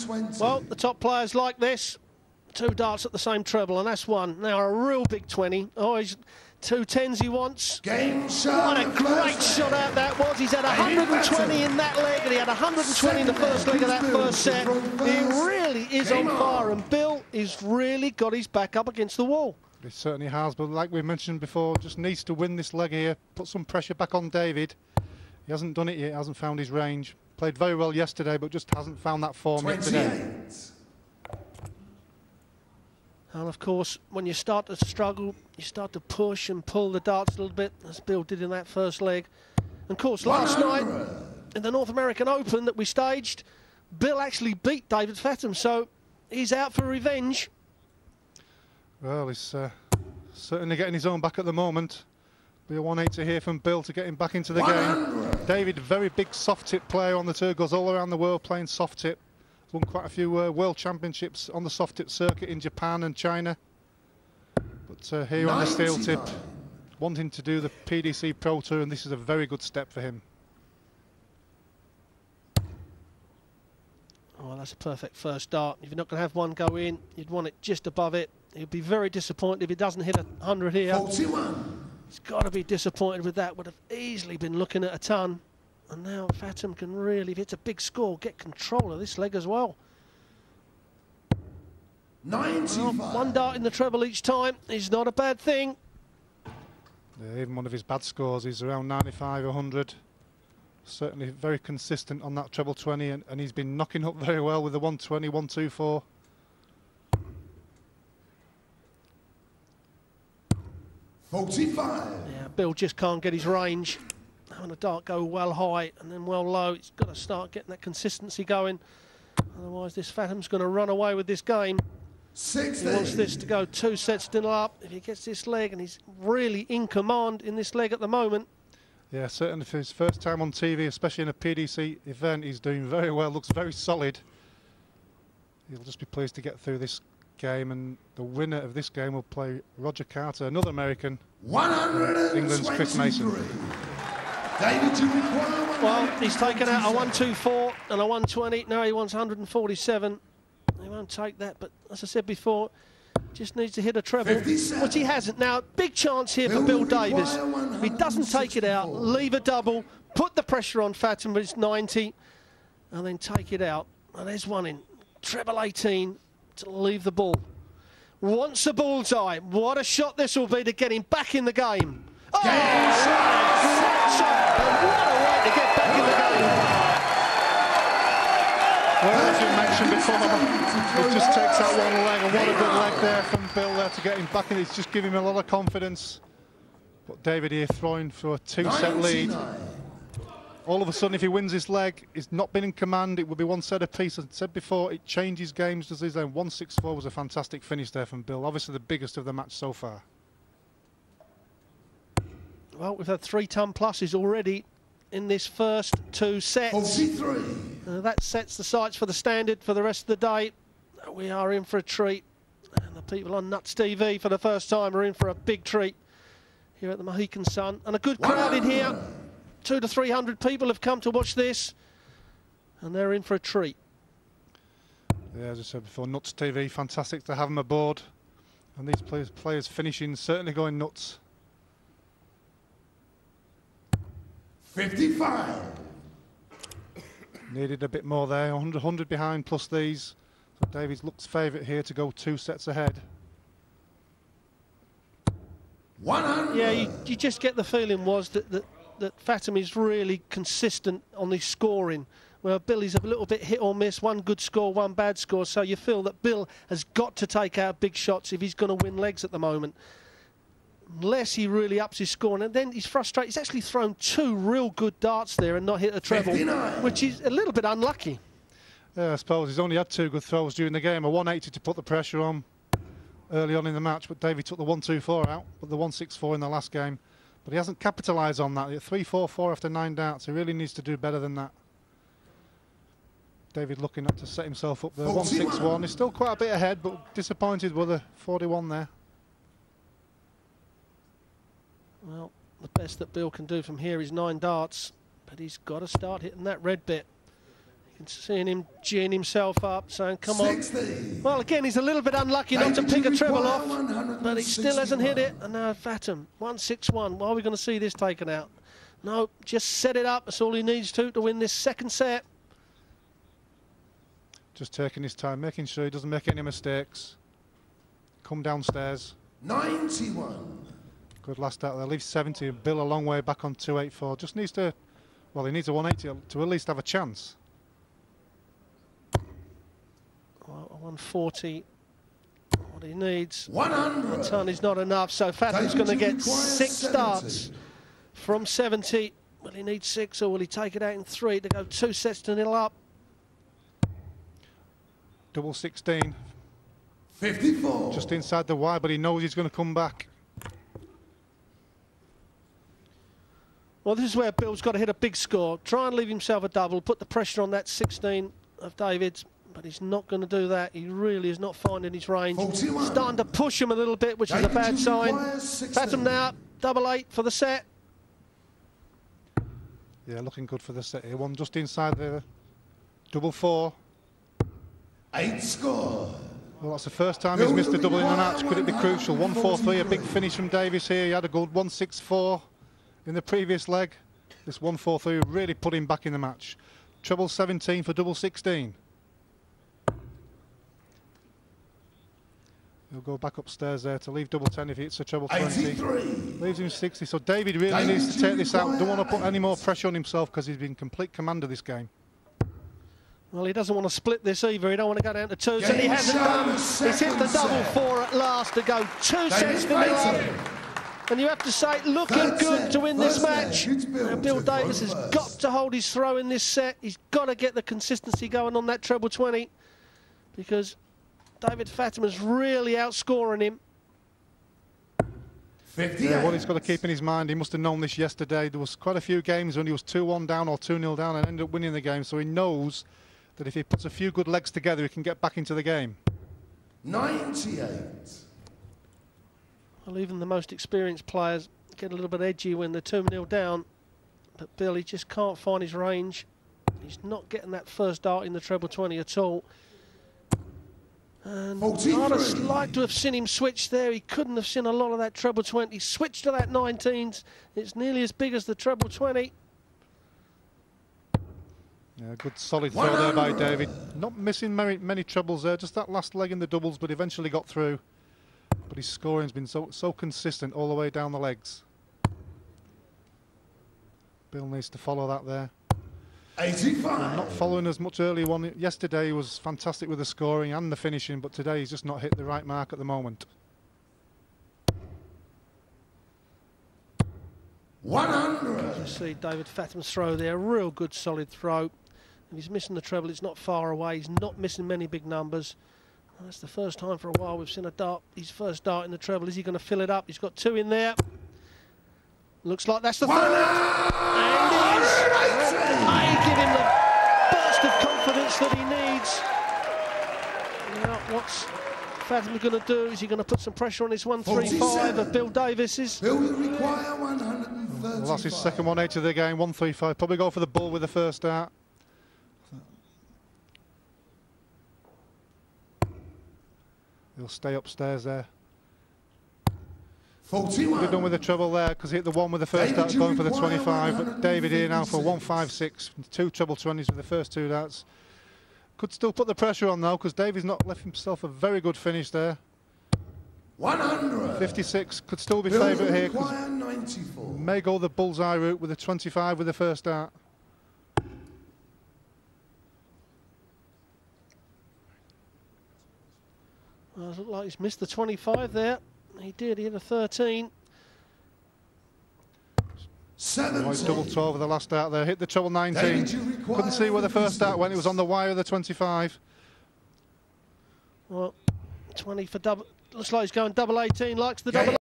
120. Well, the top players like this. 2 darts at the same treble, and that's one. Now a real big 20. Oh, he's 2 10s he wants. Game shot. What a great shot out that was. He's had 120 in that leg, and he had 120 in the first leg of that first set. He really is on fire, and Bill has really got his back up against the wall. He certainly has, but like we mentioned before, just needs to win this leg here, put some pressure back on David. He hasn't done it yet, hasn't found his range. Played very well yesterday, but just hasn't found that form yet today. And of course, when you start to struggle, you start to push and pull the darts a little bit, as Bill did in that first leg. And of course, last night in the North American Open that we staged, Bill actually beat David Fatum, so he's out for revenge. Well, he's certainly getting his own back at the moment. Be a 180 here from Bill to get him back into the game. David, very big soft tip player on the tour, goes all around the world playing soft tip. Won quite a few world championships on the soft tip circuit in Japan and China. But here on the steel tip, wanting to do the PDC Pro Tour, and this is a very good step for him. Oh, that's a perfect first dart. If you're not going to have one go in, you'd want it just above it. He'd be very disappointed if he doesn't hit 100 here. 41. He's got to be disappointed with that. Would have easily been looking at a ton. And now Fatum can really, if it's a big score, get control of this leg as well. 95. Well, 1 dart in the treble each time is not a bad thing. Yeah, even one of his bad scores, he's around 95, 100. Certainly very consistent on that treble 20, and he's been knocking up very well with the 120, 124. Yeah, Bill just can't get his range. Having a dart go well high and then well low, he's got to start getting that consistency going. Otherwise, this Fatum's going to run away with this game. 60. He wants this to go 2 sets to 0 up. If he gets this leg, and he's really in command in this leg at the moment. Yeah, certainly for his first time on TV, especially in a PDC event, he's doing very well, looks very solid. He'll just be pleased to get through this game, and the winner of this game will play Roger Carter, another American, England's Chris Mason. David, you require well, he's taken out a 124 and a 120. Now he wants 147. He won't take that, but as I said before, just needs to hit a treble, which he hasn't. Now, big chance here for Bill Davis. If he doesn't take it out, leave a double, put the pressure on Fatum with his 90, and then take it out. And there's one in treble 18 to leave the ball. Wants a bullseye. What a shot this will be to get him back in the game. Oh, great shot. And what a way to get back in the game. Well, as we mentioned before, he just takes that one leg, and what a good leg there from Bill there to get him back in. It's just giving him a lot of confidence. But David here throwing for a 2-set lead. All of a sudden, if he wins this leg, he's not been in command. It would be 1 set apiece. As I said before, it changes games. Does his own 164 was a fantastic finish there from Bill. Obviously the biggest of the match so far. Well, we've had 3-ton pluses already in this first 2 sets. 43. That sets the sights for the standard for the rest of the day. We are in for a treat. And the people on Nuts TV for the first time are in for a big treat here at the Mohican Sun. And a good crowd in here. 200 to 300 people have come to watch this. And they're in for a treat. Yeah, as I said before, Nuts TV, fantastic to have them aboard. And these players finishing, certainly going nuts. 55. Needed a bit more there, 100 behind plus these. So Davies looks favourite here to go 2 sets ahead. 100. Yeah, you just get the feeling was that Fatum is really consistent on the scoring. Well, Billy's a little bit hit or miss, 1 good score, 1 bad score. So you feel that Bill has got to take out big shots if he's going to win legs at the moment. Unless he really ups his score, and then he's frustrated. He's actually thrown 2 real good darts there and not hit a treble, 59. which is a little bit unlucky. Yeah, I suppose he's only had 2 good throws during the game. A 180 to put the pressure on early on in the match, but Davey took the 124 out, but the 164 in the last game. But he hasn't capitalised on that. 3-4-4 after 9 darts. He really needs to do better than that. David looking up to set himself up there. 161. He's still quite a bit ahead, but disappointed with a 41 there. Well, the best that Bill can do from here is 9 darts, but he's got to start hitting that red bit. Seeing him geeing himself up, saying, come on. 60. Well, again, he's a little bit unlucky not to pick a treble off, but he still hasn't hit it. And now Fatum, 161. Why are we going to see this taken out? No, just set it up. That's all he needs to win this second set. Just taking his time, making sure he doesn't make any mistakes. Come downstairs. 91. Good last out there. Leaves 70. Bill a long way back on 284. Just needs to, well, he needs a 180 to at least have a chance. 140, what he needs. 100. A ton is not enough, so Fatum's going to get 6 starts from 70. Will he need 6 or will he take it out in 3 to go 2 sets to 0 up? Double 16. 54. Just inside the wire, but he knows he's going to come back. Well, this is where Bill's got to hit a big score. Try and leave himself a double, put the pressure on that 16 of David's. But he's not going to do that. He really is not finding his range. 41. Starting to push him a little bit, which is a bad sign. Fatum now, double 8 for the set. Yeah, looking good for the set here. One just inside the double 4. 8 score. Well, that's the first time he's missed a double in a match. Could it be crucial? 143, a big finish from Davis here. He had a good 164 in the previous leg. This 143 really put him back in the match. Treble 17 for double 16. He'll go back upstairs there to leave double 10 if he hits a treble 20. 83. Leaves him 60. So David really needs to take this out. Don't want to put any more pressure on himself because he's been complete command of this game. Well, he doesn't want to split this either. He don't want to go down to 2s, and he hasn't done. He's hit the double 4 at last to go 2 sets to 0. And you have to say, looking good to win this match. Now, Bill Davis has got to hold his throw in this set. He's got to get the consistency going on that treble 20 because David Fatum is really outscoring him. 58. Yeah, what he's got to keep in his mind, he must have known this yesterday. There was quite a few games when he was 2-1 down or 2-0 down and ended up winning the game. So he knows that if he puts a few good legs together, he can get back into the game. 98. Well, even the most experienced players get a little bit edgy when they're 2-0 down. But Bill, he just can't find his range. He's not getting that first dart in the treble 20 at all. And I'd have liked to have seen him switch there. He couldn't have seen a lot of that treble 20. Switch to that 19s. It's nearly as big as the treble 20. Yeah, good solid throw there by David. Not missing many trebles there, just that last leg in the doubles, but eventually got through. But his scoring's been so consistent all the way down the legs. Bill needs to follow that there. 85. Not following as much early one. Yesterday he was fantastic with the scoring and the finishing, but today he's just not hit the right mark at the moment. 100. You see David Fatum's throw there, real good solid throw. If he's missing the treble, it's not far away. He's not missing many big numbers. Well, that's the first time for a while we've seen a dart, his first dart in the treble. Is he going to fill it up? He's got 2 in there. Looks like that's the third. And it is. May give him the burst of confidence that he needs. Now, what's Fatum going to do? Is he going to put some pressure on his 135 of Bill Davis's? Bill will require 135. Well, that's his second 180 of the game, 135. Probably go for the bull with the first dart. He'll stay upstairs there. 41. Could have done with the treble there because he hit the 1 with the first dart going for the 25. But David here now for 156, 2 treble 20s with the first 2 darts. Could still put the pressure on though because David's not left himself a very good finish there. 100. 56 could still be favourite here. 94. May go the bullseye route with the 25 with the first dart. Well, it looked like he's missed the 25 there. He did, he hit a 13. 17. Double 12 with the last dart there. Hit the treble 19. Couldn't see where the first dart went. It was on the wire of the 25. Well, 20 for double. Looks like he's going double 18. Likes the double.